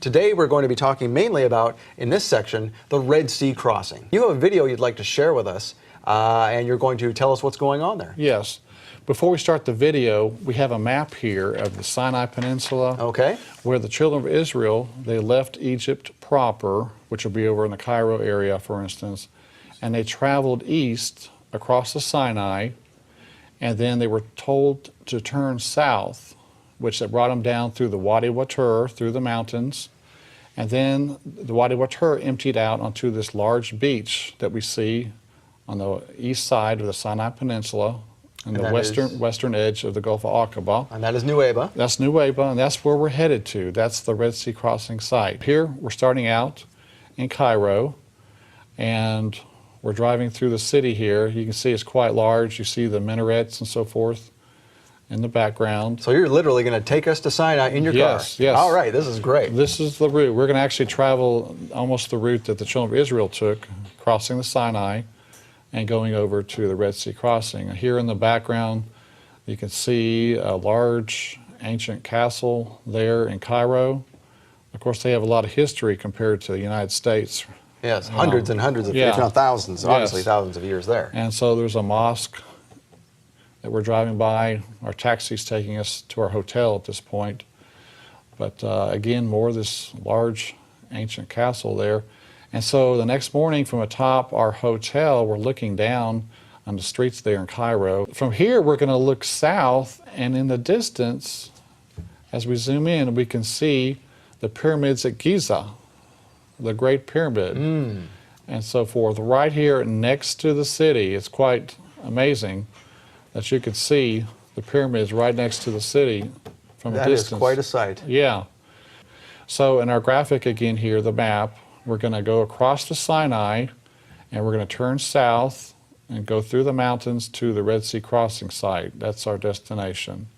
Today we're going to be talking mainly about, in this section, the Red Sea crossing. You have a video you'd like to share with us, and you're going to tell us what's going on there. Yes. Before we start the video, we have a map here of the Sinai Peninsula, Okay. where the children of Israel, they left Egypt proper, which will be over in the Cairo area, for instance, and they traveled east across the Sinai, and then they were told to turn south, which brought them down through the Wadi Watur, through the mountains, and then the Wadi Watur emptied out onto this large beach that we see on the east side of the Sinai Peninsula, and the western edge of the Gulf of Aqaba. And that is Nuweiba. That's Nuweiba, and that's where we're headed to. That's the Red Sea crossing site. Here, we're starting out in Cairo, and we're driving through the city here. You can see it's quite large. You see the minarets and so forth in the background. So you're literally going to take us to Sinai in your car? Yes, yes. All right, this is great. This is the route. We're going to actually travel almost the route that the children of Israel took, crossing the Sinai and going over to the Red Sea crossing. Here in the background, you can see a large ancient castle there in Cairo. Of course, they have a lot of history compared to the United States. Yes, hundreds and hundreds of, if not thousands, obviously thousands of years there. And so there's a mosque that we're driving by. Our taxi's taking us to our hotel at this point. But again, more of this large ancient castle there. And so the next morning from atop our hotel, we're looking down on the streets there in Cairo. From here, we're going to look south, and in the distance, as we zoom in, we can see the pyramids at Giza, the Great Pyramid, and so forth. Right here next to the city, it's quite amazing that you could see the pyramids right next to the city from a distance. That is quite a sight. Yeah. So in our graphic again here, the map, we're going to go across the Sinai, and we're going to turn south and go through the mountains to the Red Sea crossing site. That's our destination.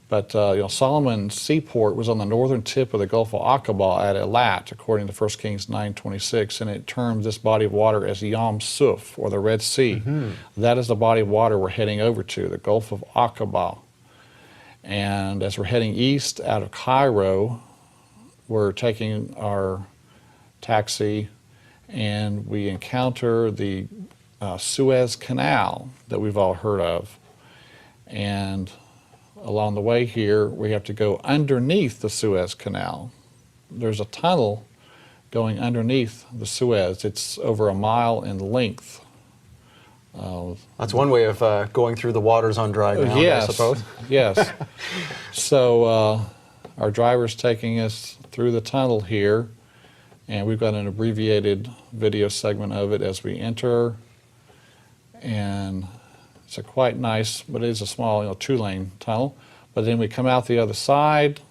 But Solomon's seaport was on the northern tip of the Gulf of Aqaba at Eilat, according to 1 Kings 9:26, and it termed this body of water as Yam Suf, or the Red Sea. That is the body of water we're heading over to, the Gulf of Aqaba. And as we're heading east out of Cairo, we're taking our taxi, and we encounter the Suez Canal that we've all heard of. And along the way here, we have to go underneath the Suez Canal. There's a tunnel going underneath the Suez. It's over a mile in length. That's one way of going through the waters on dry ground, yes, I suppose. Yes. So our driver's taking us through the tunnel here, and we've got an abbreviated video segment of it as we enter. And it's a quite nice, but it is a small, two-lane tunnel. But then we come out the other side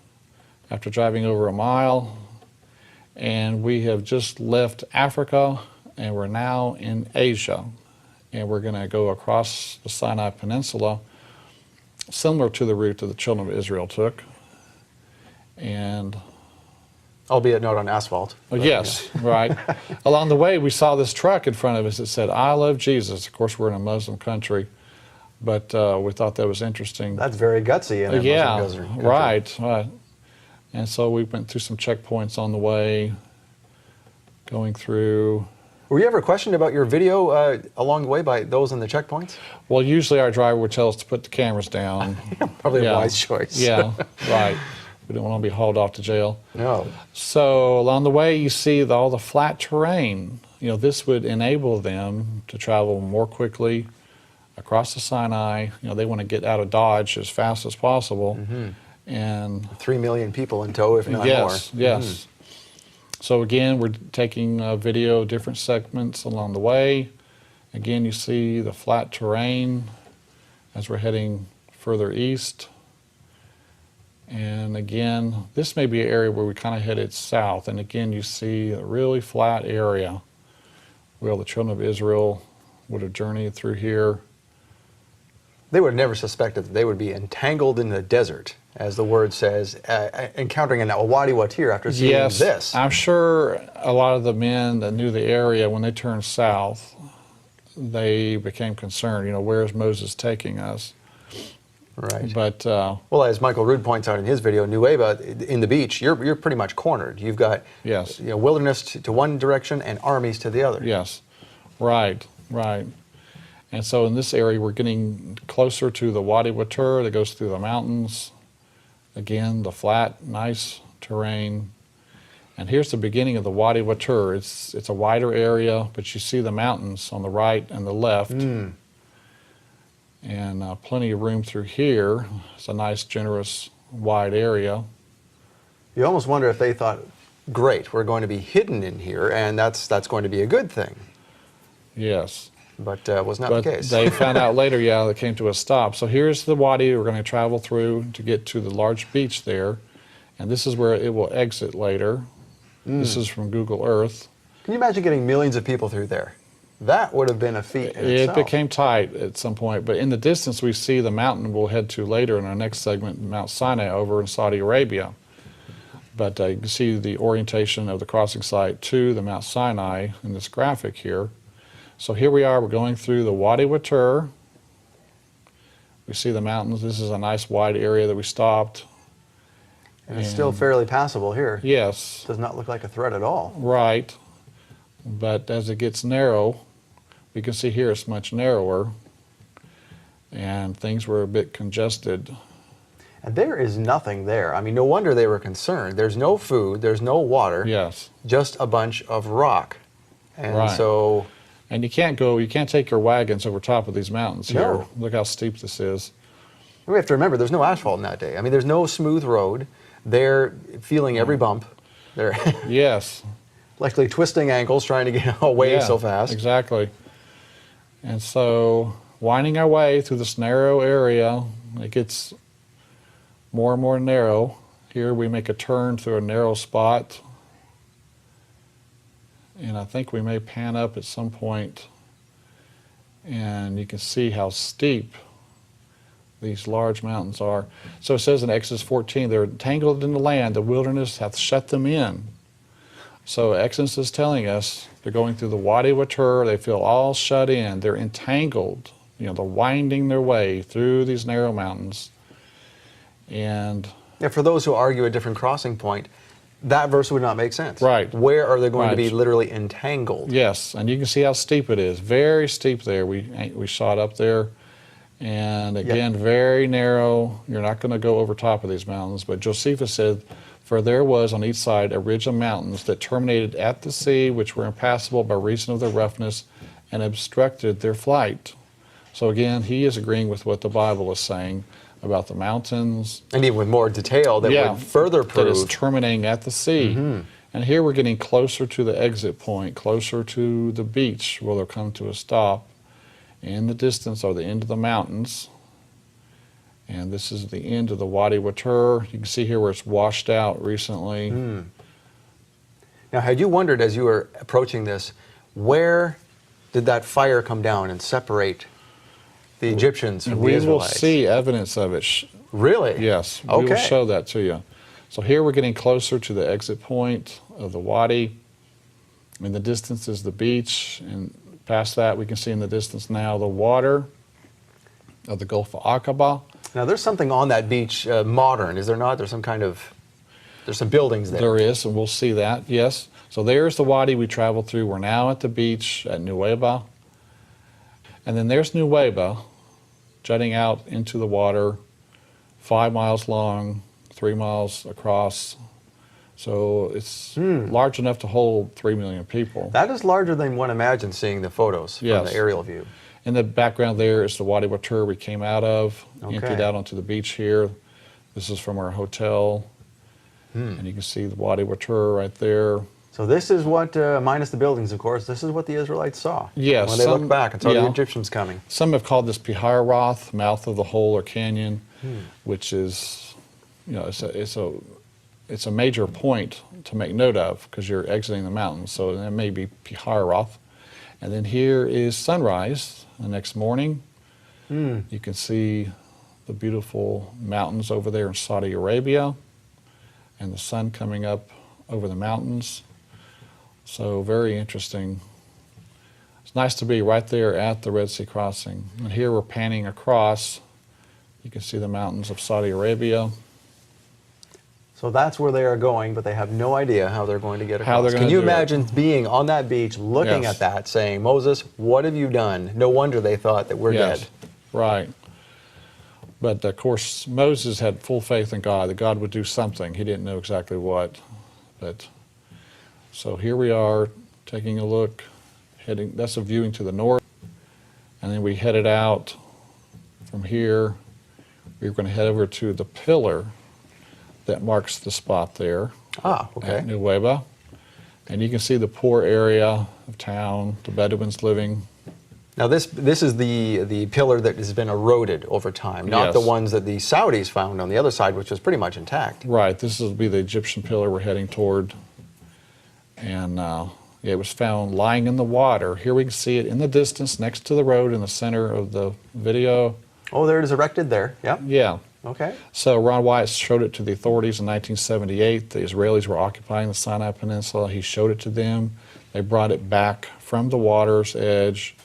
after driving over a mile, and we have just left Africa, and we're now in Asia. And we're going to go across the Sinai Peninsula, similar to the route that the children of Israel took. And albeit not on asphalt. Yes, right. Along the way, we saw this truck in front of us that said, "I love Jesus." Of course, we're in a Muslim country, but we thought that was interesting. That's very gutsy in a Muslim country. Right. And so we went through some checkpoints on the way, going through. Were you ever questioned about your video along the way by those in the checkpoints? Well, usually our driver would tell us to put the cameras down. Probably a wise choice. Yeah, right. We don't want to be hauled off to jail. No. So along the way, you see all the flat terrain. This would enable them to travel more quickly across the Sinai. They want to get out of Dodge as fast as possible. And 3 million people in tow, if not more. Yes. So again, we're taking video, different segments along the way. Again, you see the flat terrain as we're heading further east. And again, this may be an area where we kind of headed south. And again, you see a really flat area where the children of Israel would have journeyed through here. They would have never suspected that they would be entangled in the desert, as the word says, encountering a Wadi Watir after seeing this. Yes, I'm sure a lot of the men that knew the area, when they turned south, they became concerned, where is Moses taking us? Right. But Well, as Michael Rood points out in his video, Nueva, in the beach, you're pretty much cornered. You've got yes, wilderness to one direction and armies to the other. yes, right, right. And so in this area, we're getting closer to the Wadi Watur that goes through the mountains. Again, the flat, nice terrain. And here's the beginning of the Wadi Watur. It's a wider area, but you see the mountains on the right and the left. And plenty of room through here. It's a nice, generous, wide area. You almost wonder if they thought, great, we're going to be hidden in here, and that's going to be a good thing. Yes. But was not But the case. they found out later, yeah, they came to a stop. So here's the wadi we're going to travel through to get to the large beach there. And this is where it will exit later. This is from Google Earth. Can you imagine getting millions of people through there? That would have been a feat in It itself. became tight at some point, but in the distance we see the mountain we'll head to later in our next segment, Mount Sinai over in Saudi Arabia. But you can see the orientation of the crossing site to the Mount Sinai in this graphic here. So here we are, we're going through the Wadi Watur. We see the mountains. This is a nice wide area that we stopped. And it's still fairly passable here. Yes, Does not look like a threat at all. right. But as it gets narrow, we can see here it's much narrower. And things were a bit congested. And there is nothing there. I mean, no wonder they were concerned. There's no food, there's no water, Yes. just a bunch of rock. And Right. so, And you can't take your wagons over top of these mountains here. No. Look how steep this is. we have to remember, there's no asphalt in that day. I mean, there's no smooth road. They're feeling every bump. They're Yes. likely twisting ankles trying to get away Yeah, so fast. Exactly. And so, winding our way through this narrow area, it gets more and more narrow. Here we make a turn through a narrow spot. And I think we may pan up at some point, and you can see how steep these large mountains are. So it says in Exodus 14, they're entangled in the land, the wilderness hath shut them in. So Exodus is telling us they're going through the Wadi Watur, they feel all shut in, they're entangled. They're winding their way through these narrow mountains. And Yeah, for those who argue a different crossing point, that verse would not make sense. Right. Where are they going to be Right. literally entangled? yes, and you can see how steep it is. Very steep there. We shot up there. And again, very narrow. You're not going to go over top of these mountains. But Josephus said, for there was on each side a ridge of mountains that terminated at the sea, which were impassable by reason of their roughness and obstructed their flight. So again, he is agreeing with what the Bible is saying about the mountains. And even with more detail that would further that it's prove. terminating at the sea. And here we're getting closer to the exit point, closer to the beach where they'll come to a stop. In the distance are the end of the mountains. And this is the end of the Wadi Watur. You can see here where it's washed out recently. Now, had you wondered as you were approaching this, where did that fire come down and separate the Egyptians from the We will Israelites? see evidence of it. Really? Yes, we will Okay. show that to you. So here we're getting closer to the exit point of the wadi. In the distance is the beach, and past that we can see in the distance now the water of the Gulf of Aqaba. Now, there's something on that beach modern, is there not? There's some buildings there. There is, and we'll see that, yes. So there's the wadi we traveled through. We're now at the beach at Nueva. And then there's Nueva jutting out into the water, 5 miles long, 3 miles across. So it's large enough to hold 3 million people. That is larger than one imagines seeing the photos from Yes. the aerial view. In the background there is the Wadi Watur we came out of, Okay. emptied out onto the beach here. This is from our hotel. And you can see the Wadi Watur right there. So this is what, minus the buildings, of course, this is what the Israelites saw. Yes, When they looked some- back and saw the yeah. Egyptians coming. Some have called this Piharoth, mouth of the hole or canyon, which is, it's a major point to make note of because you're exiting the mountains. So that may be Piharoth. And then here is sunrise the next morning. You can see the beautiful mountains over there in Saudi Arabia and the sun coming up over the mountains. So very interesting. It's nice to be right there at the Red Sea crossing. And here we're panning across You can see the mountains of Saudi Arabia. So that's where they are going, but they have no idea how they're going to get How they're across. gonna Can you do it. imagine being on that beach, looking Yes. at that, saying, Moses, what have you done? No wonder they thought that we're Yes, dead. right. But of course, Moses had full faith in God, that God would do something. He didn't know exactly what. But so here we are taking a look, heading, that's a viewing to the north. And then we headed out from here. We're going to head over to the pillar that marks the spot there Ah, okay. at Nueva. And you can see the poor area of town, the Bedouins living. Now this is the pillar that has been eroded over time, not Yes. the ones that the Saudis found on the other side, which was pretty much intact. Right, this will be the Egyptian pillar we're heading toward. And it was found lying in the water. Here we can see it in the distance next to the road in the center of the video. Oh, there it is erected there. Yeah. Yeah. Okay. So Ron Wyatt showed it to the authorities in 1978. The Israelis were occupying the Sinai Peninsula. He showed it to them. They brought it back from the water's edge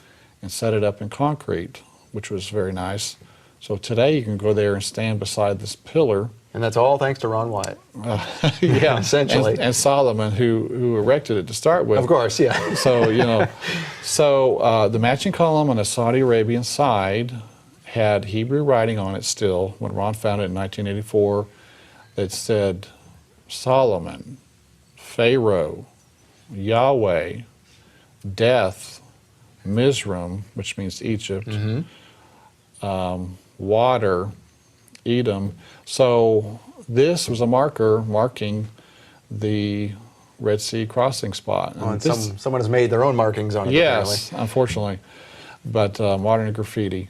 and set it up in concrete, which was very nice. So today you can go there and stand beside this pillar. And that's all thanks to Ron Wyatt. Yeah, Essentially. And Solomon, who erected it to start with. Of course, yeah. So, the matching column on the Saudi Arabian side had Hebrew writing on it still when Ron found it in 1984 that said Solomon, Pharaoh, Yahweh, death, Mizraim, which means Egypt, water, Edom. So this was a marker marking the Red Sea crossing spot. Oh, and someone has made their own markings on it, yes, unfortunately, but modern graffiti.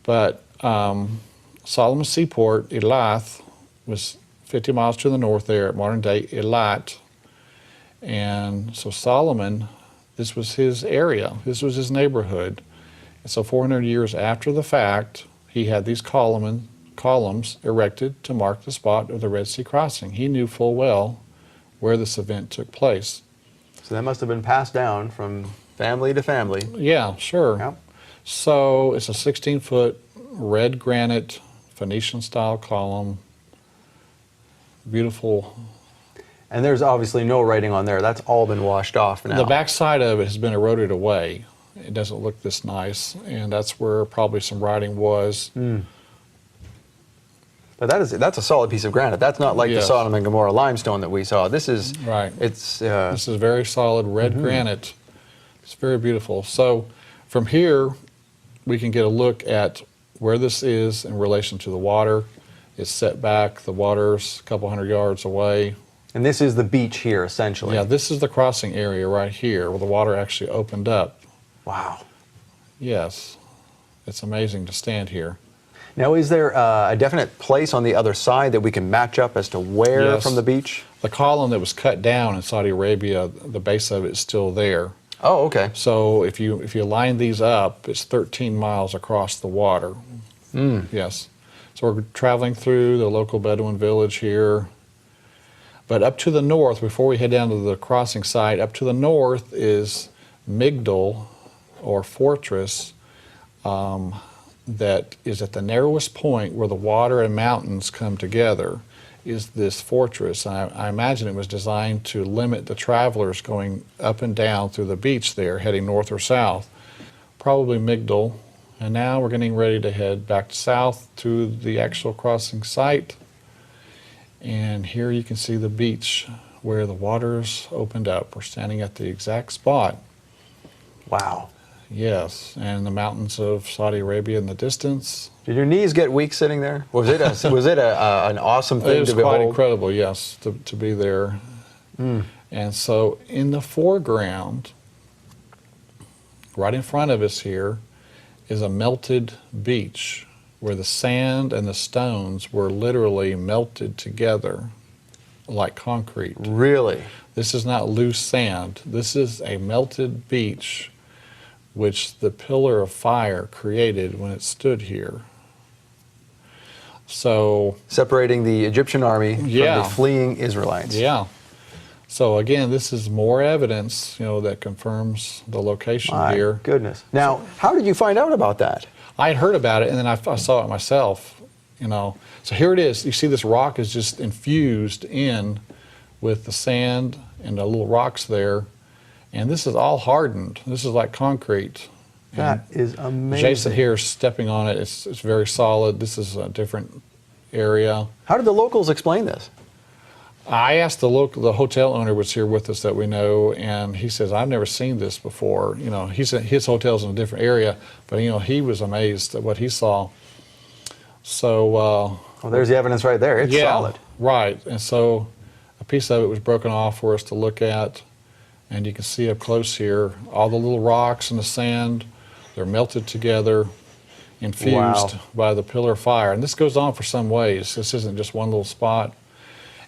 But Solomon's seaport, Elath, was 50 miles to the north there at modern-day Eilat. And so Solomon, this was his area. This was his neighborhood. And so 400 years after the fact, he had these columns erected to mark the spot of the Red Sea crossing. He knew full well where this event took place. So that must have been passed down from family to family. Yeah, sure. Yeah. So it's a 16-foot red granite Phoenician-style column. Beautiful. And there's obviously no writing on there. That's all been washed off now. The back side of it has been eroded away. It doesn't look this nice, and that's where probably some writing was. But that's a solid piece of granite. That's not like the Yes. Sodom and Gomorrah limestone that we saw. This is Right. It's This is very solid red granite. It's very beautiful. So from here, we can get a look at where this is in relation to the water. It's set back. The water's a couple hundred yards away. and this is the beach here essentially. Yeah, this is the crossing area right here where the water actually opened up. Wow. Yes, it's amazing to stand here. Now, is there a definite place on the other side that we can match up as to where Yes. from the beach? The column that was cut down in Saudi Arabia, the base of it is still there. Oh, okay. So if you line these up, it's 13 miles across the water. Yes. So we're traveling through the local Bedouin village here. But up to the north, before we head down to the crossing site, up to the north is Migdal, or fortress, that is at the narrowest point where the water and mountains come together, is this fortress. I imagine it was designed to limit the travelers going up and down through the beach there, heading north or south. Probably Migdal. And now we're getting ready to head back south to the actual crossing site. And here you can see the beach where the waters opened up. We're standing at the exact spot. Wow. Yes, and the mountains of Saudi Arabia in the distance. Did your knees get weak sitting there? Was it an awesome thing It was to quite behold? incredible, yes, to be there. And so in the foreground, right in front of us here, is a melted beach where the sand and the stones were literally melted together like concrete. Really? This is not loose sand. This is a melted beach which the pillar of fire created when it stood here. So, Separating the Egyptian army from Yeah. the fleeing Israelites. yeah. So again, this is more evidence, that confirms the location My here. goodness. Now, how did you find out about that? I had heard about it, and then I saw it myself you know. So here it is. You see this rock is just infused in with the sand and the little rocks there. And this is all hardened. This is like concrete. That And is amazing. Giza here is stepping on it. It's very solid. This is a different area. How did the locals explain this? I asked the hotel owner was here with us that we know, and he says, I've never seen this before. You know, his hotel's in a different area, but you know, he was amazed at what he saw. So, Well, there's the evidence right there. It's yeah, solid. right. And so a piece of it was broken off for us to look at, and you can see up close here, all the little rocks and the sand, they're melted together, infused Wow. by the pillar of fire. And this goes on for some ways. This isn't just one little spot.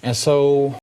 And so